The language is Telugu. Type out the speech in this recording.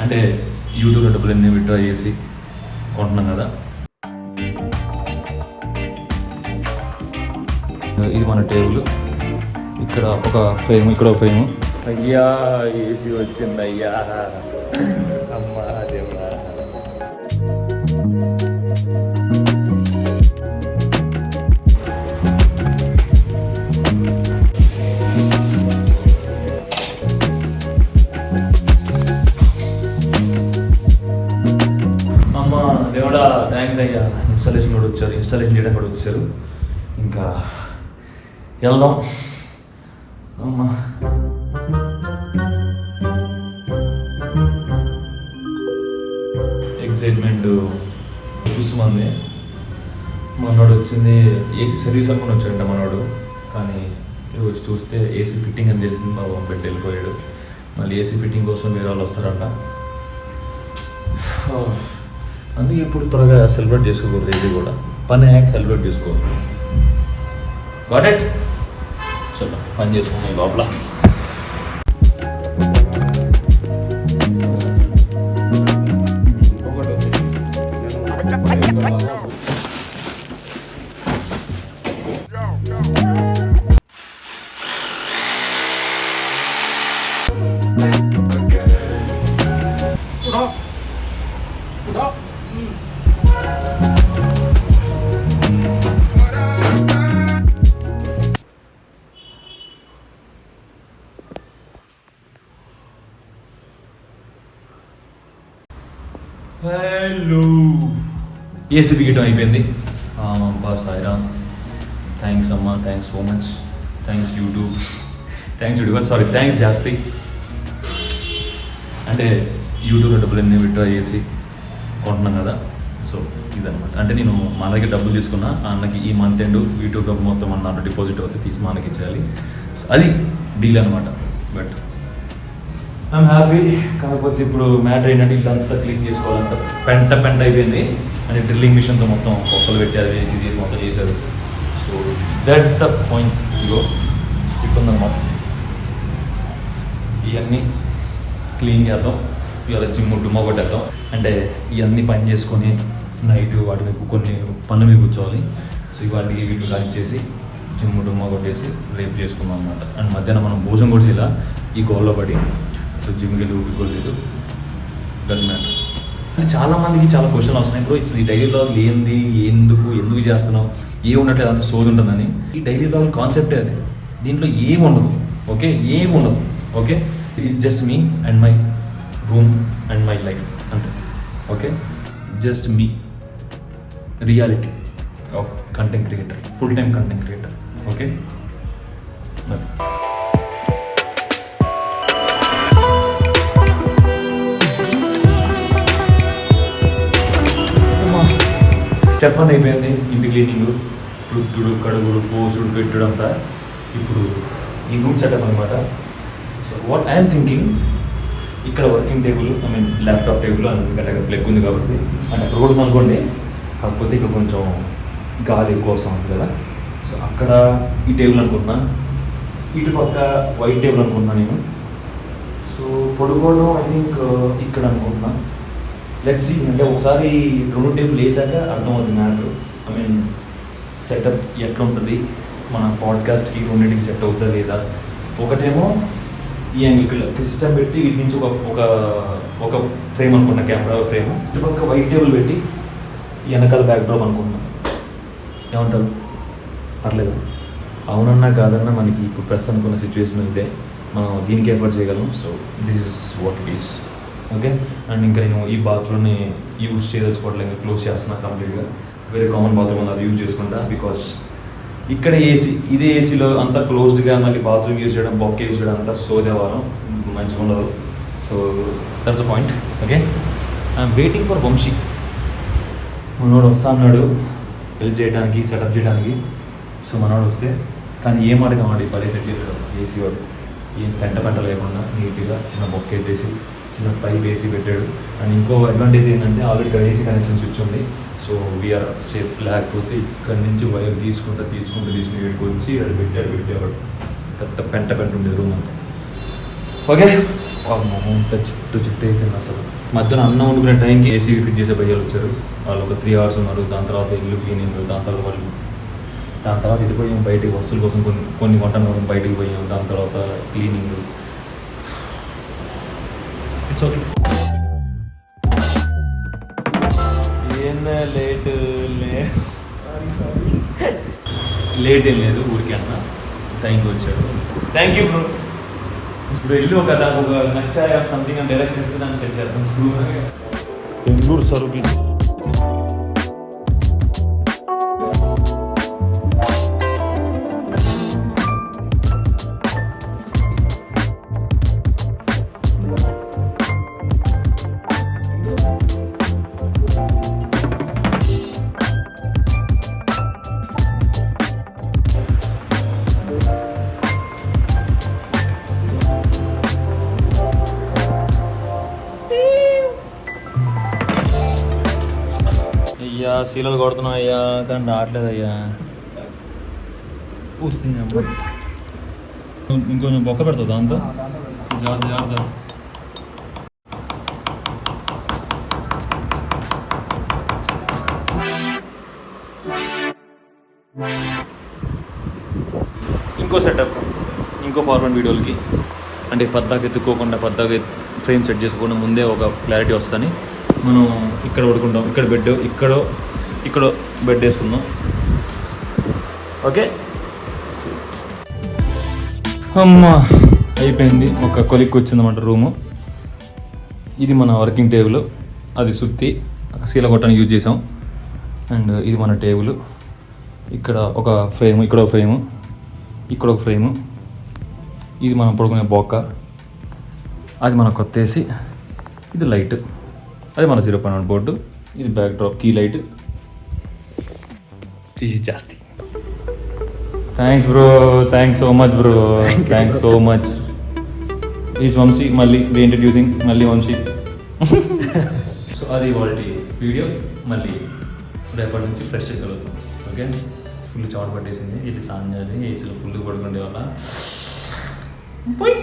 అంటే యూట్యూబ్లో డబ్బులు ఎన్ని విత్డ్రా చేసి కొంటున్నాం కదా. ఇది మన టేబుల్, ఇక్కడ ఒక ఫ్రేమ్, ఇక్కడ ఒక ఫ్రేము. అయ్యా ఏసీ వచ్చింది అయ్యా, అమ్మా దేవుడా. అమ్మా దేవుడా, థ్యాంక్స్ అయ్యా. ఇన్స్టాలేషన్ కూడా వచ్చారు, ఇన్స్టాలేషన్ చేయడం కూడా వచ్చారు. ఇంకా వెళ్దాం అమ్మా. ఎక్సైట్మెంట్ చూస్తుంది. మనోడు వచ్చింది ఏసీ సర్వీస్ అనుకుని వచ్చాడంట మనోడు, కానీ వచ్చి చూస్తే ఏసీ ఫిట్టింగ్ అని తెలిసింది. మా పెట్టి వెళ్ళిపోయాడు. మళ్ళీ ఏసీ ఫిట్టింగ్ కోసం వేరే వాళ్ళు వస్తారంట. అందుకే ఇప్పుడు త్వరగా సెలబ్రేట్ చేసుకోకూడదు, ఏది కూడా పని అయ్యాక సెలబ్రేట్ చేసుకోవాలి. Got it. చలో పని చేసుకున్నాం లోపల. హలో, ఏసీ బిగటం అయిపోయింది. అబ్బా సాయిరామ్, థ్యాంక్స్ అమ్మా, thanks so much, thanks YouTube, thanks YouTube, sorry thanks జాస్తి. అంటే యూట్యూబ్లో డబ్బులు ఎన్ని విత్డ్రా చేసి కొంటున్నాం కదా. సో ఇదనమాట. అంటే నేను మా అన్నకి డబ్బులు తీసుకున్నా, ఆ అన్నకి ఈ మంత్ ఎండ్ యూట్యూబ్ డబ్బు మొత్తం అన్న డిపాజిట్ అవుతుంది, తీసి మా అన్నకి ఇచ్చేయాలి. సో అది డీల్ అనమాట. But I'm happy. కాకపోతే ఇప్పుడు మ్యాటర్ ఏంటంటే ఇల్లంతా క్లీన్ చేసుకోవాలంట, పెంట అయిపోయింది. అంటే డ్రిల్లింగ్ మిషన్తో మొత్తం కొత్తలు పెట్టి అది వేసి చేసి మొత్తం చేశారు. So that's the point. ఇగో ఇప్పుందన్నమాట, ఇవన్నీ క్లీన్ చేద్దాం. ఇవాళ జిమ్ డుమ్మా కొట్టేద్దాం. అంటే ఇవన్నీ పని చేసుకొని నైట్ వాటిని కొన్ని పనులు మీద కూర్చోవాలి. సో ఇవాటికి వీటిని కలిసి చేసి జిమ్ డుమ్మా కొట్టేసి రేపు చేసుకుందాం అనమాట. అండ్ మధ్యాహ్నం మనం భోజనం కూడా చేయాలి ఈ గోల్లో పడి. సో జిమ్కి వెళ్ళి ఊరుకోలేదు. That matter. అంటే చాలామందికి చాలా క్వశ్చన్లు వస్తున్నాయి. ఇప్పుడు ఈ డైలీ బ్లాగ్ ఏంది, ఎందుకు చేస్తున్నావు, ఏమున్నట్లేదు, అంత సోది ఉంటుందని. ఈ డైలీ బ్లాగ్ కాన్సెప్టే అది. దీంట్లో ఏముండదు, ఓకే, ఏముండదు, okay. It's just me and my room and my life అంతే, okay. Just me reality of content creator, full time content creator, okay. Step one అయిపోయింది, ఇంటి క్లీనింగ్, రుద్దుడు, కడుగుడు, పోసుడు, పెట్టుడు అంతా. ఇప్పుడు ఈ రూమ్ సెటప్ అనమాట. సో వాట్ ఐఎమ్ థింకింగ్, ఇక్కడ working table, I mean laptop table అందుకంటే అక్కడ ప్లగ్ ఉంది కాబట్టి, అంటే అక్కడ కూడా అనుకోండి. కాకపోతే ఇక్కడ కొంచెం గాలి ఎక్కువ వస్తుంది కదా. సో అక్కడ ఈ టేబుల్ అనుకుంటున్నా, ఇటు పక్క వైట్ టేబుల్ అనుకుంటున్నా నేను. సో పడుకోవడం ఐ థింక్ ఇక్కడ అనుకుంటున్నా. Let's see. అంటే ఒకసారి 2 టేబుల్ వేసాక అర్థమవుతుంది మ్యాటర్. ఐ మీన్ సెటప్ ఎట్లా ఉంటుంది, మన పాడ్కాస్ట్కి రెండింటికి సెట్ అవుతుందా లేదా. ఒకటేమో ఈ యాంగిల్ సిస్టమ్ పెట్టి వీటి నుంచి ఒక ఫ్రేమ్ అనుకున్నా, కెమెరా ఫ్రేమ్. ఇటుపక్క వైట్ టేబుల్ పెట్టి వెనకాల బ్యాక్డ్రాప్ అనుకున్నా. ఏమంటారు, పర్లేదు? అవునన్నా కాదన్నా మనకి ఇప్పుడు ప్రెస్ అనుకున్న సిచ్యువేషన్ ఇదే, మనం దీనికి ఎఫర్ట్ చేయగలం. So this is what it is, okay. And ఇంకా నేను ఈ బాత్రూమ్ని యూజ్ చేయదలుచుకోవట్లేదు, క్లోజ్ చేస్తున్నా కంప్లీట్గా. వేరే కామన్ బాత్రూమ్ ఉంది, అది యూజ్ చేసుకుంటా. బికాస్ ఇక్కడ ఏసీ, ఇదే ఏసీలో అంతా క్లోజ్డ్గా మళ్ళీ బాత్రూమ్ యూజ్ చేయడం, బొక్క యూజ్ చేయడం అంతా సోదేవారం, మంచిగా ఉండదు. So that's the point, okay. I'm waiting for Vamshi. మనోడు వస్తా అన్నాడు హెల్ప్ చేయడానికి, సెటప్ చేయడానికి. సో మనోడు వస్తే, కానీ ఏం అడగమండి, పడే సెట్ చేశాడు ఏసీ వాడు. ఏం పెంట లేకుండా నీట్గా చిన్న బొక్క వేసి చిన్న పైప్ వేసి పెట్టాడు. అండ్ ఇంకో అడ్వాంటేజ్ ఏంటంటే ఆల్రెడీ ఇక్కడ ఏసీ కనెక్షన్ స్విచ్ ఉంది. So we're safe. లేకపోతే ఇక్కడి నుంచి వైర్ తీసుకుంటూ ఇక్కడికి వచ్చి అది పెట్టేవాడు. పెద్ద పెంట ఉండేది రూమ్ అంతా, ఓకే. మొహం అంతా చుట్టూ అయిపోయింది అసలు. మధ్యాహ్నం అన్నం వండుకునే టైంకి ఏసీ ఫిట్ చేసే భయ్యాలు వచ్చారు. వాళ్ళు ఒక 3 hours ఉన్నారు. దాని తర్వాత ఇల్లు క్లీనింగ్, దాని తర్వాత వెళ్ళిపోయాం బయటికి వస్తువుల కోసం, కొన్ని వంటలు బయటికి పోయాం. దాని తర్వాత క్లీనింగ్. It's okay. లేట్ ఏం లేదు, ఊరికే అన్న టైంకి వచ్చాడు. Thank you bro. ఇప్పుడు వెళ్ళి ఒక నచ్చాయ సంథింగ్ అని డైరెక్ట్ చేస్తే దాన్ని సెట్ చేద్దాం. బెంగళూరు సరుకు అయ్యా, శీలలు కొడుతున్నాం అయ్యా, కానీ రావట్లేదు అయ్యా. వస్తుంది అమ్మ. ఇంకొంచెం బొక్క పెడతావు దాంతో. జాగ్రత్త. ఇంకో సెటప్, ఇంకో ఫార్వర్డ్ వీడియోలకి అంటే పద్దాకి ఎత్తుక్కోకుండా, పద్దాకి ఫ్రేమ్ సెట్ చేసుకోకుండా ముందే ఒక క్లారిటీ వస్తుంది. మనం ఇక్కడ పడుకుంటాం, ఇక్కడ బెడ్, ఇక్కడ బెడ్ వేసుకుందాం. ఓకే అమ్మా, అయిపోయింది. ఒక కొలిక్కి వచ్చిందన్నమాట రూము. ఇది మన వర్కింగ్ టేబుల్, అది సుత్తి శీల కొట్టడానికి యూజ్ చేసాం. అండ్ ఇది మన టేబుల్. ఇక్కడ ఒక ఫ్రేము, ఇక్కడ ఒక ఫ్రేము, ఇక్కడ ఒక ఫ్రేము. ఇది మనం పడుకునే బొక్క, అది మన కొత్త ఏసీ. ఇది లైట్, అది మన 0.1 బోర్డు. ఇది బ్యాక్ డ్రాప్, కీ లైట్. తీసి జాస్తి. Thanks bro, thanks so much bro, thanks so much. Is Vamshi, మళ్ళీ రీఇంట్రడ్యూసింగ్, మళ్ళీ వంశీ. సో అది వాళ్ళ వీడియో. మళ్ళీ రేపటి నుంచి ఫ్రెష్ కలుగుతాం. ఓకే, ఫుల్ చవట పట్టేసింది. ఇది సాంజాలి ఏసీలో ఫుల్ పడుకుండే వల్ల పోయి